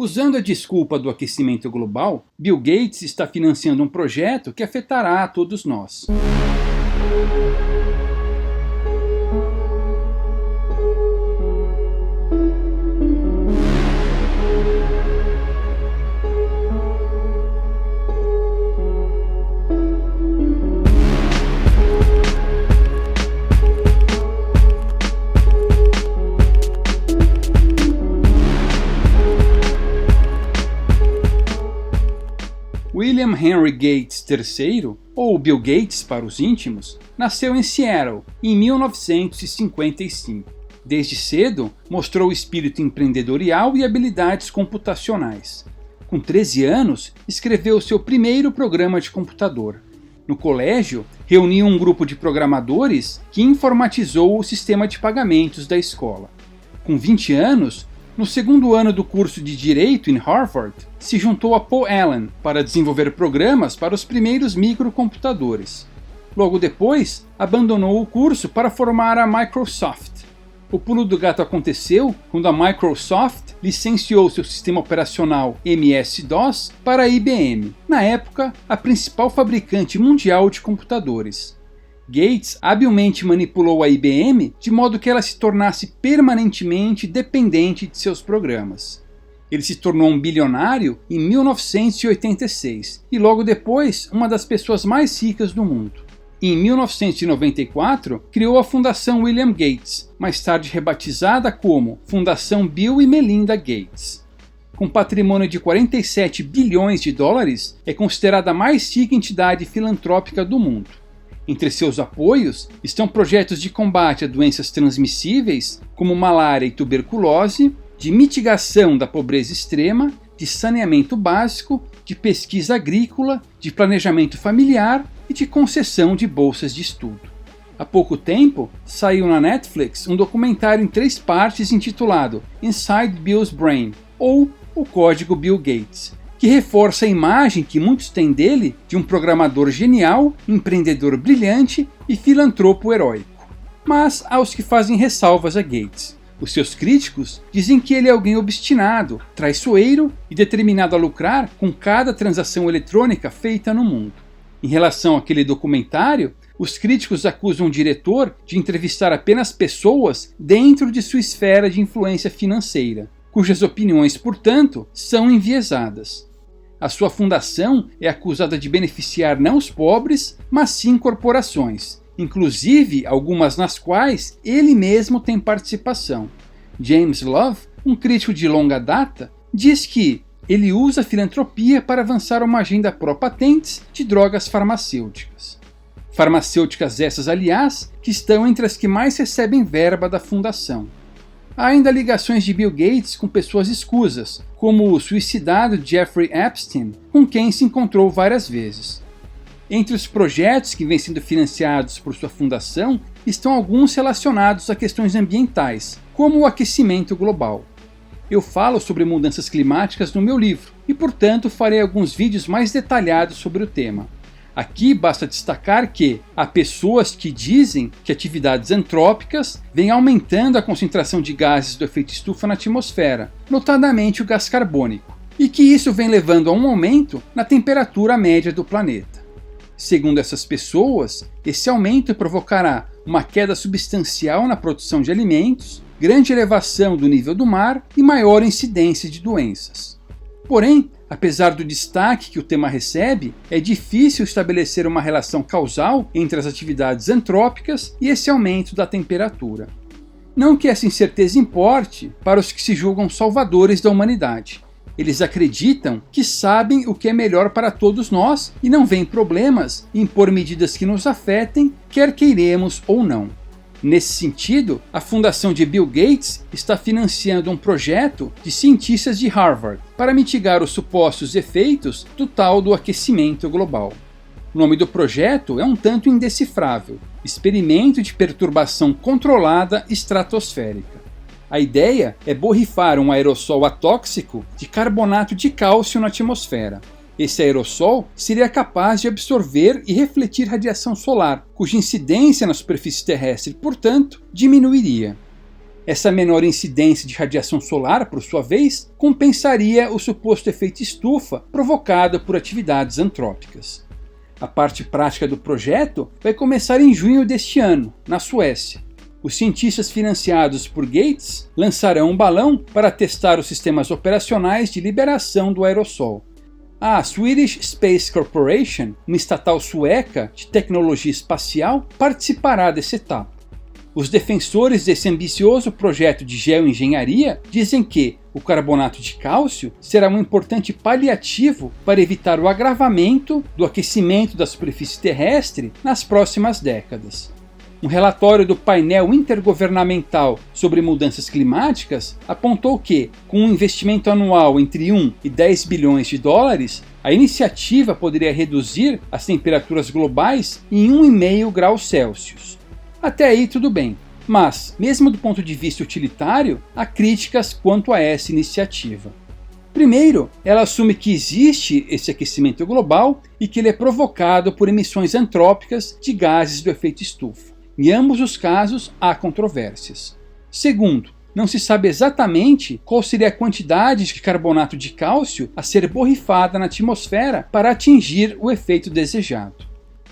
Usando a desculpa do aquecimento global, Bill Gates está financiando um projeto que afetará a todos nós. William Henry Gates III, ou Bill Gates para os íntimos, nasceu em Seattle em 1955. Desde cedo, mostrou espírito empreendedorial e habilidades computacionais. Com 13 anos, escreveu seu primeiro programa de computador. No colégio, reuniu um grupo de programadores que informatizou o sistema de pagamentos da escola. Com 20 anos, no segundo ano do curso de Direito em Harvard, se juntou a Paul Allen para desenvolver programas para os primeiros microcomputadores. Logo depois, abandonou o curso para formar a Microsoft. O pulo do gato aconteceu quando a Microsoft licenciou seu sistema operacional MS-DOS para a IBM, na época a principal fabricante mundial de computadores. Gates habilmente manipulou a IBM de modo que ela se tornasse permanentemente dependente de seus programas. Ele se tornou um bilionário em 1986 e logo depois uma das pessoas mais ricas do mundo. Em 1994, criou a Fundação William Gates, mais tarde rebatizada como Fundação Bill e Melinda Gates. Com patrimônio de 47 bilhões de dólares, é considerada a mais rica entidade filantrópica do mundo. Entre seus apoios estão projetos de combate a doenças transmissíveis, como malária e tuberculose, de mitigação da pobreza extrema, de saneamento básico, de pesquisa agrícola, de planejamento familiar e de concessão de bolsas de estudo. Há pouco tempo, saiu na Netflix um documentário em 3 partes intitulado Inside Bill's Brain, ou O Código Bill Gates, que reforça a imagem que muitos têm dele de um programador genial, empreendedor brilhante e filantropo heróico. Mas há os que fazem ressalvas a Gates. Os seus críticos dizem que ele é alguém obstinado, traiçoeiro e determinado a lucrar com cada transação eletrônica feita no mundo. Em relação àquele documentário, os críticos acusam o diretor de entrevistar apenas pessoas dentro de sua esfera de influência financeira, cujas opiniões, portanto, são enviesadas. A sua fundação é acusada de beneficiar não os pobres, mas sim corporações, inclusive algumas nas quais ele mesmo tem participação. James Love, um crítico de longa data, diz que ele usa a filantropia para avançar uma agenda pró-patentes de drogas farmacêuticas. Farmacêuticas essas, aliás, que estão entre as que mais recebem verba da fundação. Há ainda ligações de Bill Gates com pessoas escusas, como o suicidado Jeffrey Epstein, com quem se encontrou várias vezes. Entre os projetos que vêm sendo financiados por sua fundação estão alguns relacionados a questões ambientais, como o aquecimento global. Eu falo sobre mudanças climáticas no meu livro e, portanto, farei alguns vídeos mais detalhados sobre o tema. Aqui basta destacar que há pessoas que dizem que atividades antrópicas vêm aumentando a concentração de gases do efeito estufa na atmosfera, notadamente o gás carbônico, e que isso vem levando a um aumento na temperatura média do planeta. Segundo essas pessoas, esse aumento provocará uma queda substancial na produção de alimentos, grande elevação do nível do mar e maior incidência de doenças. Porém, apesar do destaque que o tema recebe, é difícil estabelecer uma relação causal entre as atividades antrópicas e esse aumento da temperatura. Não que essa incerteza importe para os que se julgam salvadores da humanidade. Eles acreditam que sabem o que é melhor para todos nós e não veem problemas em impor medidas que nos afetem, quer queiremos ou não. Nesse sentido, a fundação de Bill Gates está financiando um projeto de cientistas de Harvard para mitigar os supostos efeitos do tal do aquecimento global. O nome do projeto é um tanto indecifrável: Experimento de Perturbação Controlada Estratosférica. A ideia é borrifar um aerossol atóxico de carbonato de cálcio na atmosfera. Esse aerossol seria capaz de absorver e refletir radiação solar, cuja incidência na superfície terrestre, portanto, diminuiria. Essa menor incidência de radiação solar, por sua vez, compensaria o suposto efeito estufa provocado por atividades antrópicas. A parte prática do projeto vai começar em junho deste ano, na Suécia. Os cientistas financiados por Gates lançarão um balão para testar os sistemas operacionais de liberação do aerossol. A Swedish Space Corporation, uma estatal sueca de tecnologia espacial, participará dessa etapa. Os defensores desse ambicioso projeto de geoengenharia dizem que o carbonato de cálcio será um importante paliativo para evitar o agravamento do aquecimento da superfície terrestre nas próximas décadas. Um relatório do painel intergovernamental sobre mudanças climáticas apontou que, com um investimento anual entre 1 e 10 bilhões de dólares, a iniciativa poderia reduzir as temperaturas globais em 1,5 graus Celsius. Até aí tudo bem, mas, mesmo do ponto de vista utilitário, há críticas quanto a essa iniciativa. Primeiro, ela assume que existe esse aquecimento global e que ele é provocado por emissões antrópicas de gases do efeito estufa. Em ambos os casos, há controvérsias. Segundo, não se sabe exatamente qual seria a quantidade de carbonato de cálcio a ser borrifada na atmosfera para atingir o efeito desejado.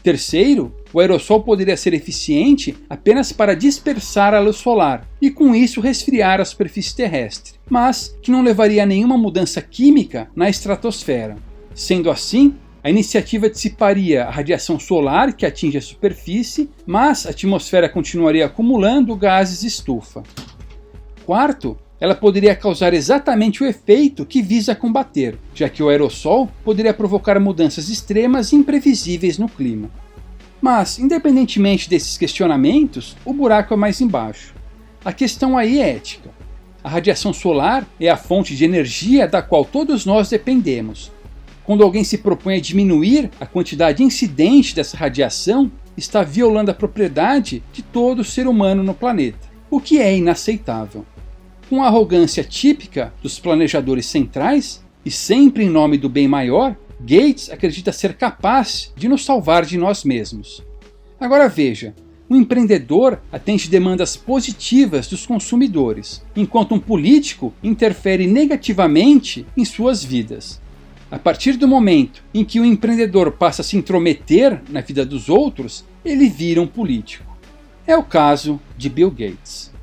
Terceiro, o aerossol poderia ser eficiente apenas para dispersar a luz solar e com isso resfriar a superfície terrestre, mas que não levaria a nenhuma mudança química na estratosfera. Sendo assim, a iniciativa dissiparia a radiação solar que atinge a superfície, mas a atmosfera continuaria acumulando gases estufa. Quarto, ela poderia causar exatamente o efeito que visa combater, já que o aerossol poderia provocar mudanças extremas e imprevisíveis no clima. Mas, independentemente desses questionamentos, o buraco é mais embaixo. A questão aí é ética. A radiação solar é a fonte de energia da qual todos nós dependemos. Quando alguém se propõe a diminuir a quantidade incidente dessa radiação, está violando a propriedade de todo ser humano no planeta, o que é inaceitável. Com a arrogância típica dos planejadores centrais, e sempre em nome do bem maior, Gates acredita ser capaz de nos salvar de nós mesmos. Agora veja, um empreendedor atende demandas positivas dos consumidores, enquanto um político interfere negativamente em suas vidas. A partir do momento em que o empreendedor passa a se intrometer na vida dos outros, ele vira um político. É o caso de Bill Gates.